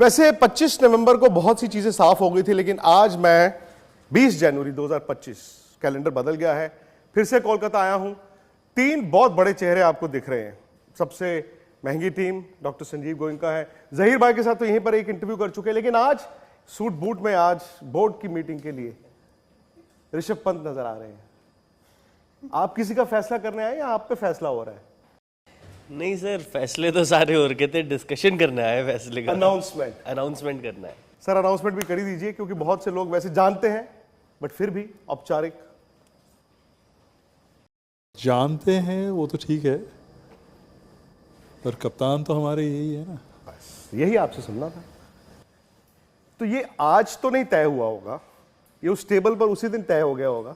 वैसे 25 नवंबर को बहुत सी चीजें साफ हो गई थी, लेकिन आज मैं 20 जनवरी 2025, कैलेंडर बदल गया है। फिर से कोलकाता आया हूं। 3 बहुत बड़े चेहरे आपको दिख रहे हैं। सबसे महंगी टीम डॉक्टर संजीव गोयनका है। जहीर भाई के साथ तो यहीं पर एक इंटरव्यू कर चुके हैं, लेकिन आज सूट बूट में आज बोर्ड की मीटिंग के लिए ऋषभ पंत नजर आ रहे हैं। आप किसी का फैसला करने आए या आप पे फैसला हो रहा है? नहीं सर, फैसले तो सारे हो रखे थे, डिस्कशन करना है फैसले का। अनाउंसमेंट करना है सर। अनाउंसमेंट भी कर ही दीजिए, क्योंकि बहुत से लोग वैसे जानते हैं बट फिर भी औपचारिक जानते हैं, वो तो ठीक है, पर कप्तान तो हमारे यही है ना। बस यही आपसे सुनना था। तो ये आज तो नहीं तय हुआ होगा, ये उस टेबल पर उसी दिन तय हो गया होगा।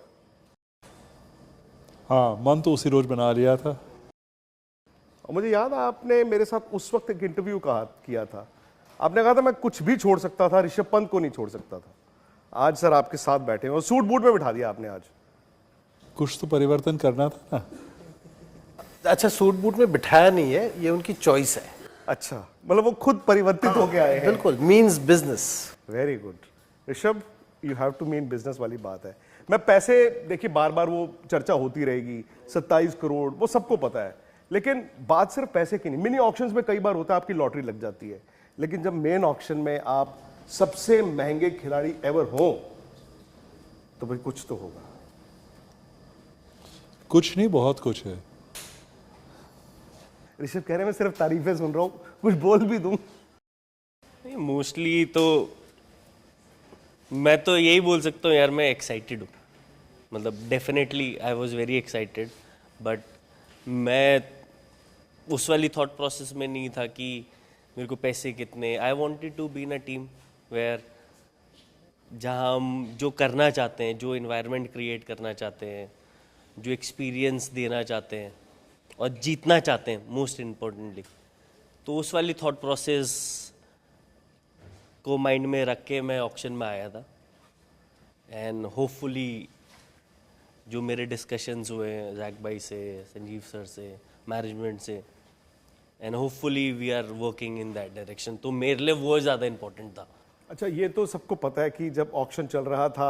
हाँ, मन तो उसी रोज बना लिया था। और मुझे याद है आपने मेरे साथ उस वक्त एक इंटरव्यू किया था। आपने कहा था मैं कुछ भी छोड़ सकता था, ऋषभ पंत को नहीं छोड़ सकता था। आज सर आपके साथ बैठे हैं और सूट बूट में बिठा दिया आपने आज। कुछ तो परिवर्तन करना था ना। अच्छा, सूट बूट में बिठाया नहीं है, ये उनकी चॉइस है। अच्छा, मतलब वो खुद परिवर्तित होके आए हैं। बिल्कुल, means business. Very good Rishabh, you have to mean business वाली बात है। मैं पैसे, देखिए बार बार वो चर्चा होती रहेगी, 27 करोड़ वो सबको पता है, लेकिन बात सिर्फ पैसे की नहीं। मिनी ऑक्शंस में कई बार होता है आपकी लॉटरी लग जाती है, लेकिन जब मेन ऑक्शन में आप सबसे महंगे खिलाड़ी एवर हो तो भाई कुछ तो होगा। कुछ नहीं, बहुत कुछ है। ऋषभ कह रहे हैं मैं सिर्फ तारीफें सुन रहा हूं, कुछ बोल भी दूं। मोस्टली तो मैं तो यही बोल सकता हूँ यार, मैं एक्साइटेड हूँ। मतलब definitely I was very excited, but मैं उस वाली थॉट प्रोसेस में नहीं था कि मेरे को पैसे कितने। I wanted to be in a team where जहाँ हम जो करना चाहते हैं, जो इन्वायरमेंट क्रिएट करना चाहते हैं, जो एक्सपीरियंस देना चाहते हैं और जीतना चाहते हैं मोस्ट इम्पोर्टेंटली, तो उस वाली थॉट प्रोसेस को माइंड में रख के मैं ऑक्शन में आया था। एंड होपफुली जो मेरे डिस्कशंस हुए हैं जैक भाई से, संजीव सर से, मैनेजमेंट से, and hopefully we are working in that direction, तो मेरे लिए वो ज़्यादा इम्पोर्टेंट था। अच्छा, ये तो सबको पता है कि जब ऑक्शन चल रहा था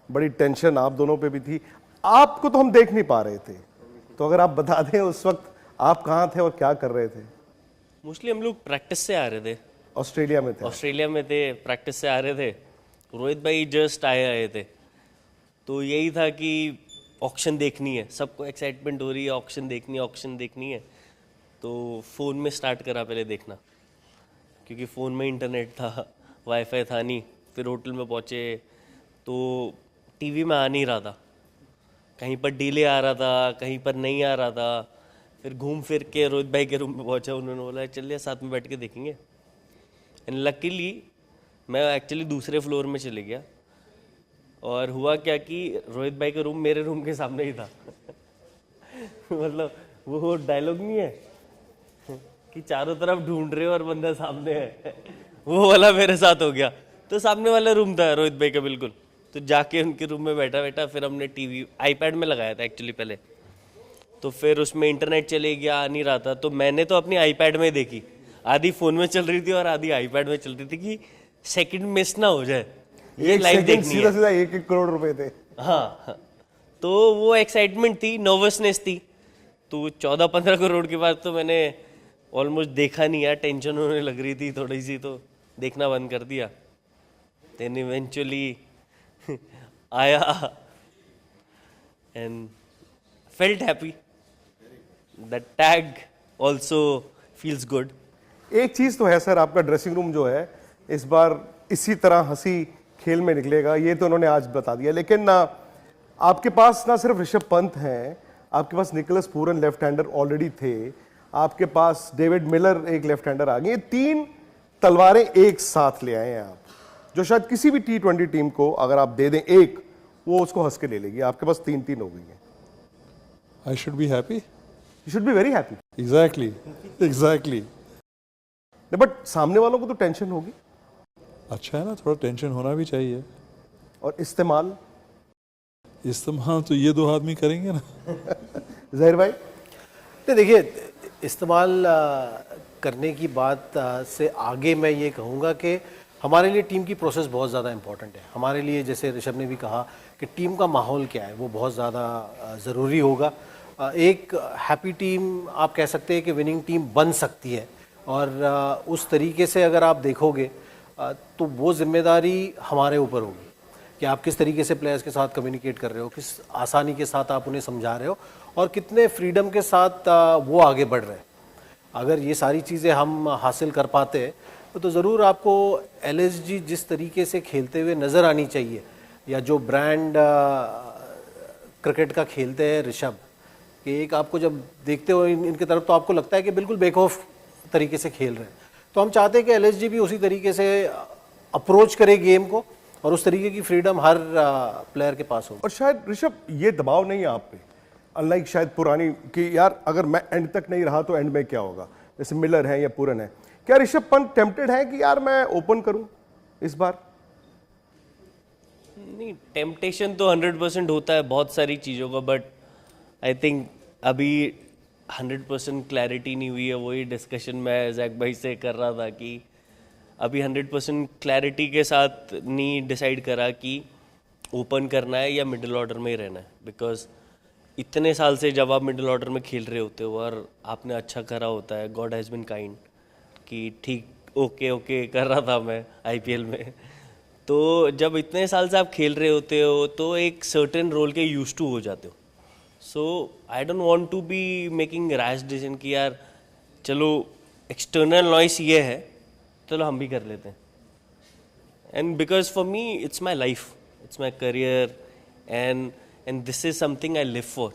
बड़ी टेंशन आप दोनों पे भी थी। आपको तो हम देख नहीं पा रहे थे, तो अगर आप बता दें उस वक्त आप कहाँ थे और क्या कर रहे थे? मोस्टली हम लोग प्रैक्टिस से आ रहे थे। ऑस्ट्रेलिया में थे? ऑस्ट्रेलिया में थे, प्रैक्टिस से आ रहे थे। रोहित भाई जस्ट आए थे, तो यही था कि ऑक्शन देखनी है, सबको एक्साइटमेंट हो रही है, ऑक्शन देखनी है। तो फ़ोन में स्टार्ट करा पहले देखना, क्योंकि फ़ोन में इंटरनेट था, वाईफाई था नहीं। फिर होटल में पहुँचे तो टीवी में आ नहीं रहा था, कहीं पर डिले आ रहा था, कहीं पर नहीं आ रहा था। फिर घूम फिर के रोहित भाई के रूम में पहुँचा, उन्होंने बोला चलिए साथ में बैठ के देखेंगे। एंड लकीली मैं एक्चुअली दूसरे फ्लोर में चले गया, और हुआ क्या कि रोहित भाई का रूम मेरे रूम के सामने ही था। मतलब वो डायलॉग नहीं है कि चारों तरफ ढूंढ रहे हो और बंदा सामने है, वो वाला मेरे साथ हो गया। तो सामने वाला रूम था रोहित भाई का बिल्कुल, तो जाके उनके रूम में बैठा फिर हमने टीवी आईपैड में लगाया था एक्चुअली पहले, तो फिर उसमें इंटरनेट चले गया, आ नहीं रहा था। तो मैंने तो अपनी आईपैड में देखी, आधी फ़ोन में चल रही थी और आधी आईपैड में चल रही थी, कि सेकंड मिस ना हो जाए। ये लाइव देखनी है। सीधा 1-1 करोड़ रुपए थे। हाँ, तो वो एक्साइटमेंट थी, नर्वसनेस थी। तो 14-15 करोड़ के बाद तो मैंने ऑलमोस्ट देखा नहीं यार, टेंशन होने लग रही थी थोड़ी सी, तो देखना बंद कर दिया। देन इवेंचुअली आया and felt happy. The tag also feels good. एक चीज तो है सर, आपका ड्रेसिंग रूम जो है इस बार इसी तरह हंसी खेल में निकलेगा, ये तो उन्होंने आज बता दिया। लेकिन आपके पास ना सिर्फ ऋषभ पंत हैं, आपके पास Nicholas Pooran left hander already थे, आपके पास डेविड मिलर एक लेफ्ट हैंडर आ गए। 3 तलवारें एक साथ ले आए हैं आप, जो शायद किसी भी T20 टीम को अगर आप दे दें एक, वो उसको हंस के ले लेगी। आपके पास 3-3 हो गई हैं। I should be happy. You should be very happy. Exactly. But सामने वालों को तो टेंशन होगी। अच्छा है ना, थोड़ा टेंशन होना भी चाहिए। और इस्तेमाल तो ये 2 आदमी करेंगे ना। जहीर भाई? नहीं, देखिए, इस्तेमाल करने की बात से आगे मैं ये कहूँगा कि हमारे लिए टीम की प्रोसेस बहुत ज़्यादा इंपॉर्टेंट है। हमारे लिए, जैसे ऋषभ ने भी कहा, कि टीम का माहौल क्या है वो बहुत ज़्यादा ज़रूरी होगा। एक हैप्पी टीम आप कह सकते हैं कि विनिंग टीम बन सकती है, और उस तरीके से अगर आप देखोगे तो वो जिम्मेदारी हमारे ऊपर होगी कि आप किस तरीके से प्लेयर्स के साथ कम्युनिकेट कर रहे हो, किस आसानी के साथ आप उन्हें समझा रहे हो, और कितने फ्रीडम के साथ वो आगे बढ़ रहे हैं। अगर ये सारी चीज़ें हम हासिल कर पाते हैं तो ज़रूर आपको एलएसजी जिस तरीके से खेलते हुए नज़र आनी चाहिए, या जो ब्रांड क्रिकेट का खेलते हैं ऋषभ, कि एक आपको जब देखते हो इनकी तरफ तो आपको लगता है कि बिल्कुल बेखौफ तरीके से खेल रहे हैं। तो हम चाहते हैं कि एलएसजी भी उसी तरीके से अप्रोच करे गेम को, और उस तरीके की फ्रीडम हर प्लेयर के पास हो। और शायद ऋषभ ये दबाव नहीं है आप पे, अनलाइक शायद पुरानी कि यार अगर मैं एंड तक नहीं रहा तो एंड में क्या होगा, जैसे मिलर है या पूरन है। क्या ऋषभ पंत टेम्प्टेड है कि यार मैं ओपन करूं इस बार? नहीं, टेम्पटेशन तो 100% होता है बहुत सारी चीज़ों का, बट आई थिंक अभी 100% क्लैरिटी नहीं हुई है। वही डिस्कशन मैं जैक भाई से कर रहा था कि अभी 100% क्लैरिटी के साथ नहीं डिसाइड करा कि ओपन करना है या मिडिल ऑर्डर में ही रहना है। बिकॉज इतने साल से जब आप मिडिल ऑर्डर में खेल रहे होते हो और आपने अच्छा करा होता है, गॉड हैज़ बिन काइंड, कि ठीक ओके कर रहा था मैं आईपीएल में, तो जब इतने साल से आप खेल रहे होते हो तो एक सर्टेन रोल के यूज टू हो जाते हो। So I don't want to be making rash decision कि यार चलो एक्सटर्नल नॉइस ये है, चलो हम भी कर लेते हैं। And because for me it's my life, it's my career, and this is something I live for.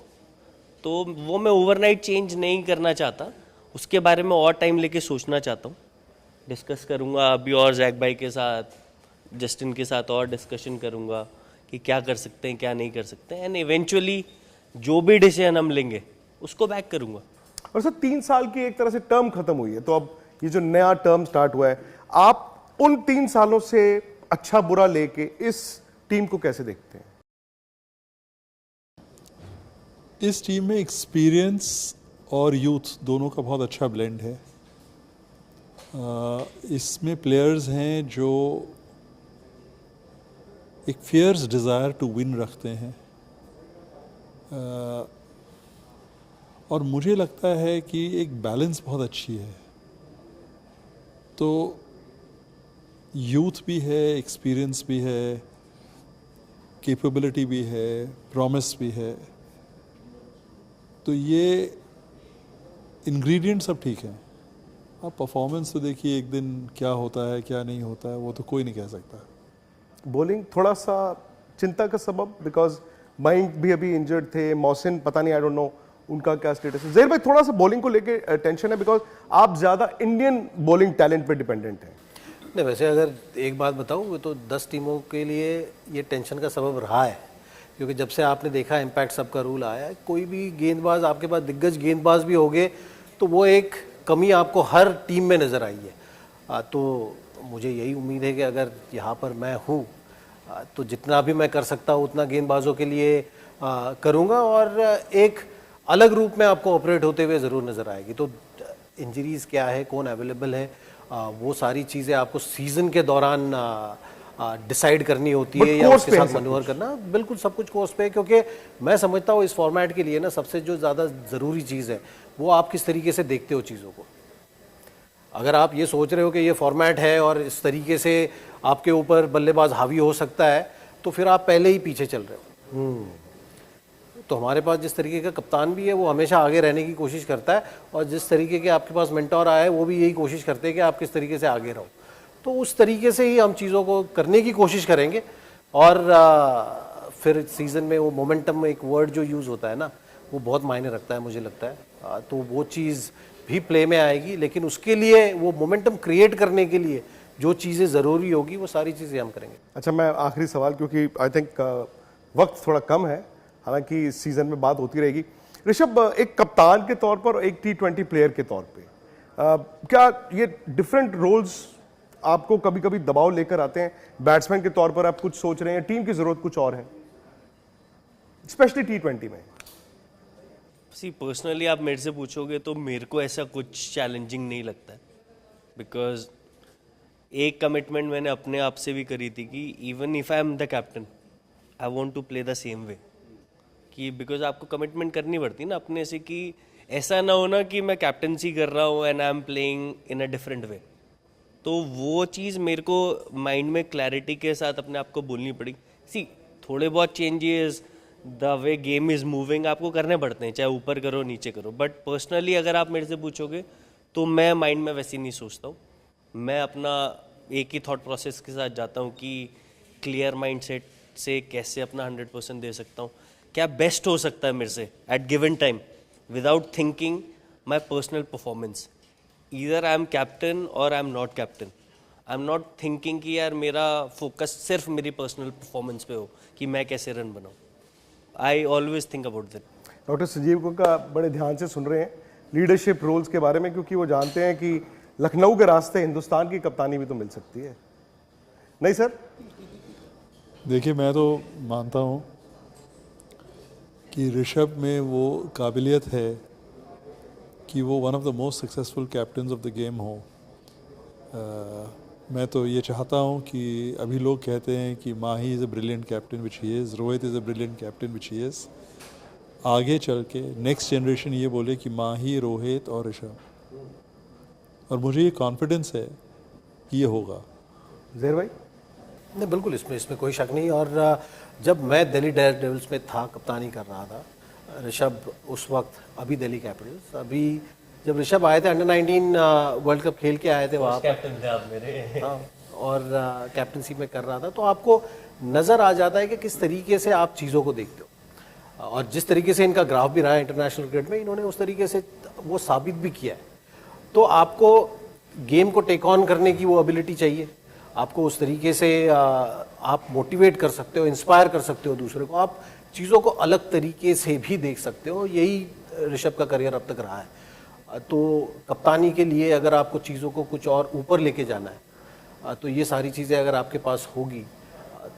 तो वो मैं ओवरनाइट चेंज नहीं करना चाहता, उसके बारे में और टाइम लेके सोचना चाहता हूँ। डिस्कस करूँगा अभी और जैक भाई के साथ, जस्टिन के साथ और डिस्कशन करूँगा कि क्या कर सकते हैं क्या नहीं कर सकते हैं, एंड इवेंचुअली जो भी डिसीजन हम लेंगे उसको बैक करूँगा। और सर 3 साल की एक तरह से टर्म खत्म हुई है, तो अब ये जो नया टर्म स्टार्ट हुआ है, आप उन 3 सालों से अच्छा बुरा लेके इस टीम को कैसे देखते हैं? इस टीम में एक्सपीरियंस और यूथ दोनों का बहुत अच्छा ब्लेंड है। इसमें प्लेयर्स हैं जो एक फियर्स डिज़ायर टू विन रखते हैं, और मुझे लगता है कि एक बैलेंस बहुत अच्छी है। तो यूथ भी है, एक्सपीरियंस भी है, कैपेबिलिटी भी है, प्रॉमिस भी है, तो ये इंग्रेडिएंट सब ठीक हैं। अब परफॉर्मेंस तो देखिए एक दिन क्या होता है क्या नहीं होता है वो तो कोई नहीं कह सकता। बॉलिंग थोड़ा सा चिंता का सबब, बिकॉज माइंड भी अभी इंजर्ड थे, मौसिन पता नहीं, आई डोंट नो उनका क्या स्टेटस है। ज़ेर भाई थोड़ा सा बॉलिंग को लेके टेंशन है, बिकॉज आप ज़्यादा इंडियन बॉलिंग टैलेंट पे डिपेंडेंट हैं। नहीं, वैसे अगर एक बात बताऊँ तो 10 टीमों के लिए ये टेंशन का सबब रहा है, क्योंकि जब से आपने देखा इम्पैक्ट सबका रूल आया है, कोई भी गेंदबाज आपके पास दिग्गज गेंदबाज भी होंगे तो वो एक कमी आपको हर टीम में नज़र आई है। तो मुझे यही उम्मीद है कि अगर यहाँ पर मैं हूँ तो जितना भी मैं कर सकता हूँ उतना गेंदबाजों के लिए करूँगा, और एक अलग रूप में आपको ऑपरेट होते हुए ज़रूर नज़र आएगी। तो इंजरीज़ क्या है, कौन अवेलेबल है, वो सारी चीज़ें आपको सीज़न के दौरान डिसाइड करनी होती है, या उसके साथ मनोवर करना। बिल्कुल सब कुछ कोर्स पे है, क्योंकि मैं समझता हूँ इस फॉर्मेट के लिए ना सबसे जो ज़्यादा ज़रूरी चीज़ है वो आप किस तरीके से देखते हो चीज़ों को। अगर आप ये सोच रहे हो कि ये फॉर्मेट है और इस तरीके से आपके ऊपर बल्लेबाज हावी हो सकता है, तो फिर आप पहले ही पीछे चल रहे हो। तो हमारे पास जिस तरीके का कप्तान भी है वो हमेशा आगे रहने की कोशिश करता है, और जिस तरीके के आपके पास मेंटोर आए वो भी यही कोशिश करते हैं कि आप किस तरीके से आगे रहो। तो उस तरीके से ही हम चीज़ों को करने की कोशिश करेंगे, और फिर सीज़न में वो मोमेंटम में एक वर्ड जो यूज़ होता है ना, वो बहुत मायने रखता है मुझे लगता है। तो वो चीज़ भी प्ले में आएगी, लेकिन उसके लिए वो मोमेंटम क्रिएट करने के लिए जो चीज़ें ज़रूरी होगी वो सारी चीज़ें हम करेंगे। अच्छा, मैं आखिरी सवाल, क्योंकि आई थिंक वक्त थोड़ा कम है, हालांकि इस सीज़न में बात होती रहेगी। ऋषभ, एक कप्तान के तौर पर और एक T20 प्लेयर के तौर पे क्या ये डिफरेंट रोल्स आपको कभी कभी दबाव लेकर आते हैं? बैट्समैन के तौर पर आप कुछ सोच रहे हैं, टीम की ज़रूरत कुछ और है, स्पेशली T20 में? सी पर्सनली आप मेरे से पूछोगे तो मेरे को ऐसा कुछ चैलेंजिंग नहीं लगता है, बिकॉज एक कमिटमेंट मैंने अपने आप से भी करी थी कि even if I am the captain I want to play the same way, कि बिकॉज आपको कमिटमेंट करनी पड़ती है ना अपने से, कि ऐसा ना हो ना कि मैं कैप्टनसी कर रहा हूँ and I am playing in a different way. तो वो चीज़ मेरे को माइंड में क्लैरिटी के साथ अपने आप को बोलनी पड़ी। सी थोड़े बहुत changes the way game is moving आपको करने पड़ते हैं, चाहे ऊपर करो नीचे करो, बट पर्सनली अगर आप मेरे से पूछोगे तो मैं माइंड में वैसे नहीं सोचता हूँ। मैं अपना एक ही थॉट प्रोसेस के साथ जाता हूँ कि क्लियर माइंड सेट से कैसे अपना 100% दे सकता हूँ, क्या बेस्ट हो सकता है मेरे से at given time without thinking my personal performance. Either I am captain or I am not captain. I am not thinking कि यार मेरा फोकस सिर्फ मेरी पर्सनल परफॉर्मेंस पे हो कि मैं कैसे रन बनाऊँ। I always think about that. Doctor Sanjeev को का बड़े ध्यान से सुन रहे हैं लीडरशिप रोल्स के बारे में, क्योंकि वो जानते हैं कि लखनऊ के रास्ते हिंदुस्तान की कप्तानी भी तो मिल सकती है, नहीं सर? देखिए, मैं तो मानता हूँ कि ऋषभ में वो काबिलियत है कि वो one of the most successful captains of the game हो। मैं तो ये चाहता हूँ कि अभी लोग कहते हैं कि Mahi is a brilliant captain which he is, Rohit is a brilliant captain which he is, आगे चल के नेक्स्ट जनरेशन ये बोले कि माही, रोहित और ऋषभ, और मुझे ये कॉन्फिडेंस है कि ये होगा। जहर भाई? नहीं, बिल्कुल, इसमें कोई शक नहीं। और जब मैं दिल्ली डेयरडेविल्स में था, कप्तानी कर रहा था, ऋषभ उस वक्त अभी दिल्ली कैपिटल्स, अभी जब ऋषभ आए थे अंडर-19 वर्ल्ड कप खेल के आए थे वहाँ पर, कैप्टन थे आप मेरे। हाँ, और कैप्टनसी में कर रहा था, तो आपको नज़र आ जाता है कि किस तरीके से आप चीज़ों को देखते हो, और जिस तरीके से इनका ग्राफ भी रहा है इंटरनेशनल क्रिकेट में, इन्होंने उस तरीके से वो साबित भी किया है। तो आपको गेम को टेक ऑन करने की वो एबिलिटी चाहिए, आपको उस तरीके से आप मोटिवेट कर सकते हो, इंस्पायर कर सकते हो दूसरे को, आप चीज़ों को अलग तरीके से भी देख सकते हो। यही ऋषभ का करियर अब तक रहा है। तो कप्तानी के लिए अगर आपको चीज़ों को कुछ और ऊपर लेके जाना है, तो ये सारी चीज़ें अगर आपके पास होगी,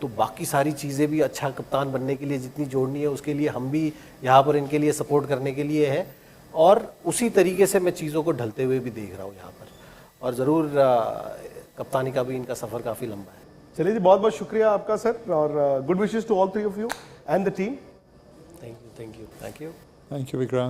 तो बाकी सारी चीज़ें भी अच्छा कप्तान बनने के लिए जितनी जोड़नी है, उसके लिए हम भी यहाँ पर इनके लिए सपोर्ट करने के लिए है, और उसी तरीके से मैं चीज़ों को ढलते हुए भी देख रहा हूँ यहाँ पर। और ज़रूर कप्तानी का भी इनका सफ़र काफ़ी लंबा है। चलिए जी, बहुत बहुत शुक्रिया आपका सर, और good wishes to all three of you and the team. Thank you, thank you, thank you. Thank you Vikrant.